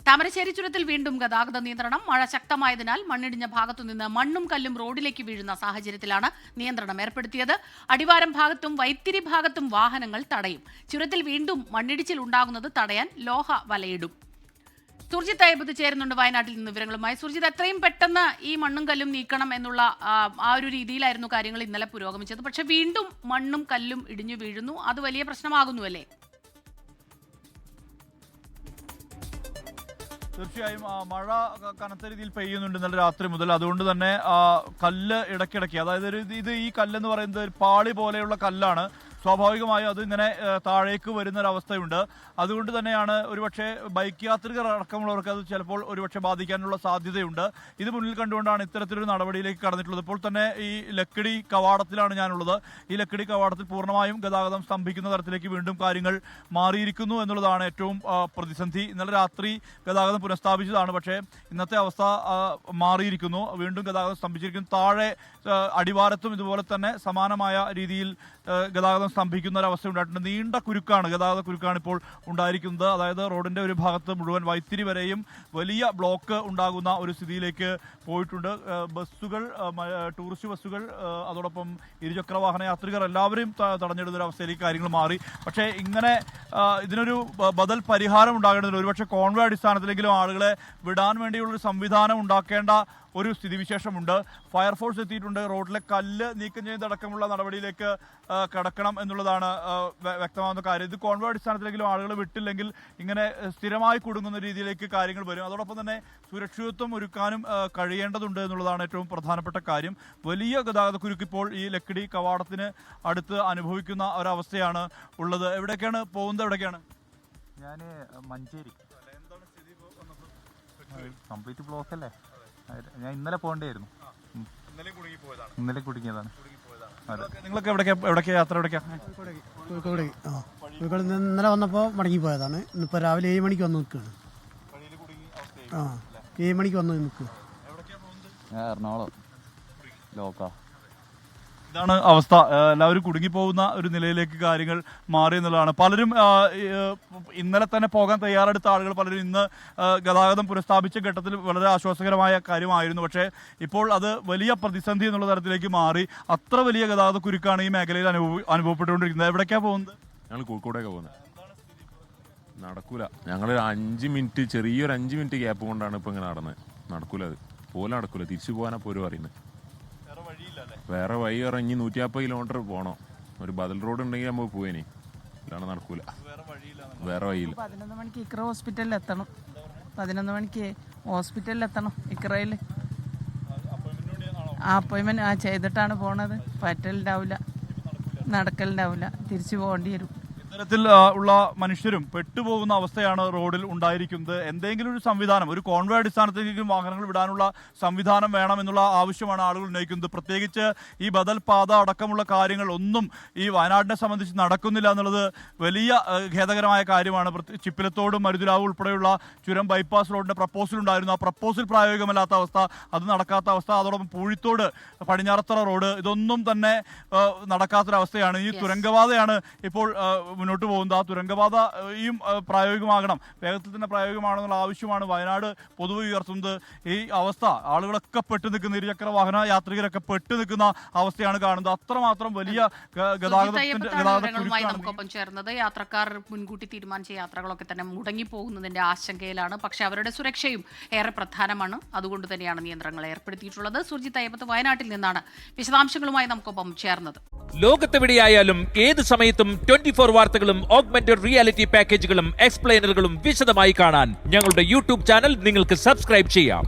താമരശ്ശേരി ചുരത്തിൽ വീണ്ടും ഗതാഗത നിയന്ത്രണം. മഴ ശക്തമായതിനാൽ മണ്ണിടിഞ്ഞ ഭാഗത്തുനിന്ന് മണ്ണും കല്ലും റോഡിലേക്ക് വീഴുന്ന സാഹചര്യത്തിലാണ് നിയന്ത്രണം ഏർപ്പെടുത്തിയത്. അടിവാരം ഭാഗത്തും വൈത്തിരി ഭാഗത്തും വാഹനങ്ങൾ തടയും. ചുരത്തിൽ വീണ്ടും മണ്ണിടിച്ചിൽ ഉണ്ടാകുന്നത് തടയാൻ ലോഹ വലയിടും. സുർജിത്ത് അയ്യപ്പത്ത് ചേരുന്നുണ്ട് വയനാട്ടിൽ നിന്ന് വിവരങ്ങളുമായി. സുർജിത്ത്, എത്രയും പെട്ടെന്ന് ഈ മണ്ണും കല്ലും നീക്കണം എന്നുള്ള ആ ഒരു രീതിയിലായിരുന്നു കാര്യങ്ങൾ ഇന്നലെ പുരോഗമിച്ചത്. പക്ഷെ വീണ്ടും മണ്ണും കല്ലും ഇടിഞ്ഞു വീഴുന്നു. അത് വലിയ പ്രശ്നമാകുന്നുവല്ലേ? തീർച്ചയായും മഴ കനത്ത രീതിയിൽ പെയ്യുന്നുണ്ട് ഇന്നലെ രാത്രി മുതൽ. അതുകൊണ്ട് തന്നെ കല്ല് ഇടയ്ക്കിടയ്ക്ക്, അതായത് ഈ കല്ലെന്ന് പറയുന്നത് ഒരു പാളി പോലെയുള്ള കല്ലാണ്. സ്വാഭാവികമായും അതിങ്ങനെ താഴേക്ക് വരുന്നൊരവസ്ഥയുണ്ട്. അതുകൊണ്ട് തന്നെയാണ് ഒരുപക്ഷെ ബൈക്ക് യാത്രികർ അടക്കമുള്ളവർക്ക് അത് ചിലപ്പോൾ ഒരുപക്ഷെ ബാധിക്കാനുള്ള സാധ്യതയുണ്ട്. ഇത് മുന്നിൽ കണ്ടുകൊണ്ടാണ് ഇത്തരത്തിലൊരു നടപടിയിലേക്ക് കടന്നിട്ടുള്ളത്. ഇപ്പോൾ തന്നെ ഈ ലക്കിടി കവാടത്തിലാണ് ഞാനുള്ളത്. ഈ ലക്കിടി കവാടത്തിൽ പൂർണ്ണമായും ഗതാഗതം സ്തംഭിക്കുന്ന തരത്തിലേക്ക് വീണ്ടും കാര്യങ്ങൾ മാറിയിരിക്കുന്നു എന്നുള്ളതാണ് ഏറ്റവും പ്രതിസന്ധി. ഇന്നലെ രാത്രി ഗതാഗതം പുനഃസ്ഥാപിച്ചതാണ്, പക്ഷേ ഇന്നത്തെ അവസ്ഥ മാറിയിരിക്കുന്നു. വീണ്ടും ഗതാഗതം സ്തംഭിച്ചിരിക്കുന്നു. താഴെ അടിവാരത്തും ഇതുപോലെ തന്നെ സമാനമായ രീതിയിൽ ഗതാഗതം സ്തംഭിക്കുന്ന ഒരവസ്ഥ ഉണ്ടായിട്ടുണ്ട്. നീണ്ട കുരുക്കാണ്, ഗതാഗത കുരുക്കാണ് ഇപ്പോൾ ഉണ്ടായിരിക്കുന്നത്. അതായത് റോഡിന്റെ ഒരു ഭാഗത്ത് മുഴുവൻ വൈത്തിരി വരെയും വലിയ ബ്ലോക്ക് ഉണ്ടാകുന്ന ഒരു സ്ഥിതിയിലേക്ക് പോയിട്ടുണ്ട്. ബസ്സുകൾ, ടൂറിസ്റ്റ് ബസ്സുകൾ, അതോടൊപ്പം ഇരുചക്ര വാഹന യാത്രികർ എല്ലാവരെയും തടഞ്ഞിടുന്ന ഒരു അവസ്ഥയിലേക്ക് കാര്യങ്ങൾ മാറി. പക്ഷേ ഇങ്ങനെ ഇതിനൊരു ബദൽ പരിഹാരം ഉണ്ടാകേണ്ടതില്ല. ഒരുപക്ഷെ കോൺവേ അടിസ്ഥാനത്തിലെങ്കിലും ആളുകളെ വിടാൻ വേണ്ടിയുള്ളൊരു സംവിധാനം ഉണ്ടാക്കേണ്ട ഒരു സ്ഥിതിവിശേഷമുണ്ട്. ഫയർഫോഴ്സ് എത്തിയിട്ടുണ്ട്. റോഡിലെ കല്ല് നീക്കം ചെയ്യുന്നതടക്കമുള്ള നടപടിയിലേക്ക് കടക്കണം എന്നുള്ളതാണ് വ്യക്തമാകുന്ന കാര്യം. ഇത് കോൺവേ അടിസ്ഥാനത്തിലെങ്കിലും ആളുകൾ വിട്ടില്ലെങ്കിൽ ഇങ്ങനെ സ്ഥിരമായി കുടുങ്ങുന്ന രീതിയിലേക്ക് കാര്യങ്ങൾ വരും. അതോടൊപ്പം തന്നെ സുരക്ഷിതത്വം ഒരുക്കാനും കഴിയേണ്ടതുണ്ട് എന്നുള്ളതാണ് ഏറ്റവും പ്രധാനപ്പെട്ട കാര്യം. വലിയ ഗതാഗത കുരുക്കിപ്പോൾ ഈ ലക്കിടി കവാടത്തിന് അടുത്ത് അനുഭവിക്കുന്ന ഒരവസ്ഥയാണ് ഉള്ളത്. എവിടേക്കാണ് പോകുന്നത്? എവിടേക്കാണ്? ഞാൻ മഞ്ചേരി. കംപ്ലീറ്റ് ബ്ലോക്ക് അല്ലേ? ഞാൻ ഇന്നലെ പോകേണ്ടിയായിരുന്നു. ഇന്നലെ കുടുങ്ങിയതാണ്. നിങ്ങളൊക്കെ എവിടേക്കാ യാത്ര? കോഴിക്കോട്. കോഴിക്കോട് ഇന്നലെ വന്നപ്പോൾ മടങ്ങി പോയതാണ്. ഇന്നിപ്പോൾ രാവിലെ 7 മണിക്ക് വന്ന് നിൽക്കുകയാണ്. 7 മണിക്ക് വന്ന് നിൽക്കുക. എറണാകുളം ലോക്കാ. ഇതാണ് അവസ്ഥ. എല്ലാവരും കുടുങ്ങിപ്പോകുന്ന ഒരു നിലയിലേക്ക് കാര്യങ്ങൾ മാറി എന്നുള്ളതാണ്. പലരും ഇന്നലെ തന്നെ പോകാൻ തയ്യാറെടുത്ത ആളുകൾ പലരും ഇന്ന് ഗതാഗതം പുനഃസ്ഥാപിച്ച ഘട്ടത്തിൽ വളരെ ആശ്വാസകരമായ കാര്യമായിരുന്നു. പക്ഷേ ഇപ്പോൾ അത് വലിയ പ്രതിസന്ധി എന്നുള്ള തരത്തിലേക്ക് മാറി. അത്ര വലിയ ഗതാഗത കുരുക്കാണ് ഈ മേഖലയിൽ അനുഭവപ്പെട്ടുകൊണ്ടിരിക്കുന്നത്. എവിടേക്കാണ് പോകുന്നത്? ഞങ്ങൾ കോഴിക്കോടേക്കാണ് പോകുന്നത്. നടക്കൂല. ഞങ്ങളൊരു 5 മിനിറ്റ്, ചെറിയൊരു 5 മിനിറ്റ് ഗ്യാപ്പ് കൊണ്ടാണ് ഇപ്പം ഇങ്ങനെ നടക്കൂല. അത് പോലെ നടക്കൂല. തിരിച്ചു പോകാനാണ് പോലും പറയുന്നത്. വേറെ വഴി ഇറങ്ങി 150 കിലോമീറ്റർ പോകണം. ഒരു ബദൽ റോഡ് ഉണ്ടെങ്കിൽ നമുക്ക് പോയേനെ. ഇതാണ് നടക്കൂല. വേറെ വഴിയില്ല. 11 മണിക്ക് ഇക്ര ഹോസ്പിറ്റലിൽ എത്തണം. 11 മണിക്ക് ഹോസ്പിറ്റലിൽ എത്തണം ഇക്രയിൽ. അപ്പോയിൻമെന്റ് ചെയ്തിട്ടാണ് പോണത്. പറ്റലുണ്ടാവില്ല, നടക്കലുണ്ടാവില്ല. തിരിച്ചു പോകേണ്ടി വരും. ഇത്തരത്തിൽ ഉള്ള മനുഷ്യരും പെട്ടുപോകുന്ന അവസ്ഥയാണ് റോഡിൽ ഉണ്ടായിരിക്കുന്നത്. എന്തെങ്കിലും ഒരു സംവിധാനം, ഒരു കോൺവേ അടിസ്ഥാനത്തിലേക്ക് വാഹനങ്ങൾ വിടാനുള്ള സംവിധാനം വേണമെന്നുള്ള ആവശ്യമാണ് ആളുകൾ ഉന്നയിക്കുന്നത്. പ്രത്യേകിച്ച് ഈ ബദൽ പാത അടക്കമുള്ള കാര്യങ്ങൾ ഒന്നും ഈ വയനാടിനെ സംബന്ധിച്ച് നടക്കുന്നില്ല എന്നുള്ളത് വലിയ ഖേദകരമായ കാര്യമാണ്. ചിപ്പിലത്തോടും മരുതിലാവ് ഉൾപ്പെടെയുള്ള ചുരം ബൈപ്പാസ് റോഡിന്റെ പ്രപ്പോസൽ ഉണ്ടായിരുന്നു. ആ പ്രപ്പോസൽ പ്രായോഗികമല്ലാത്ത അവസ്ഥ, അത് നടക്കാത്ത അവസ്ഥ. അതോടൊപ്പം പൂഴിത്തോട്, പടിഞ്ഞാറത്തറ റോഡ്, ഇതൊന്നും തന്നെ നടക്കാത്തൊരവസ്ഥയാണ്. ഈ തുരങ്കപാതയാണ് ഇപ്പോൾ മുന്നോട്ട് പോകുന്നത്. ആ തുരങ്കപാതയും പ്രായോഗികമാകണം, വേഗത്തിൽ തന്നെ പ്രായോഗികമാണെന്നുള്ള ആവശ്യമാണ് വയനാട് പൊതുവെ ഉയർത്തുന്നത്. ഈ അവസ്ഥ ആളുകളൊക്കെ പെട്ടു നിൽക്കുന്ന, ഇരുചക്ര വാഹന യാത്രികരൊക്കെ പെട്ടു നിൽക്കുന്ന അവസ്ഥയാണ് കാണുന്നത്. അത്രമാത്രം വലിയ നമുക്കൊപ്പം ചേർന്നത്. യാത്രക്കാർ മുൻകൂട്ടി തീരുമാനിച്ച യാത്രകളൊക്കെ തന്നെ മുടങ്ങിപ്പോകുന്നതിന്റെ ആശങ്കയിലാണ്. പക്ഷെ അവരുടെ സുരക്ഷയും ഏറെ പ്രധാനമാണ്. അതുകൊണ്ട് തന്നെയാണ് നിയന്ത്രണങ്ങൾ ഏർപ്പെടുത്തിയിട്ടുള്ളത്. സുർജിത്ത് അയ്യപ്പത്ത് വയനാട്ടിൽ നിന്നാണ് വിശദാംശങ്ങളുമായി നമുക്കൊപ്പം ചേർന്നത്. ലോകത്തെവിടെയായാലും ഏത് സമയത്തും 24 വാർത്തകളും ഓഗ്മെന്റഡ് റിയാലിറ്റി പാക്കേജുകളും എക്സ്പ്ലെയിനറുകളും വിശദമായി കാണാൻ ഞങ്ങളുടെ യൂട്യൂബ് ചാനൽ നിങ്ങൾക്ക് സബ്സ്ക്രൈബ് ചെയ്യാം.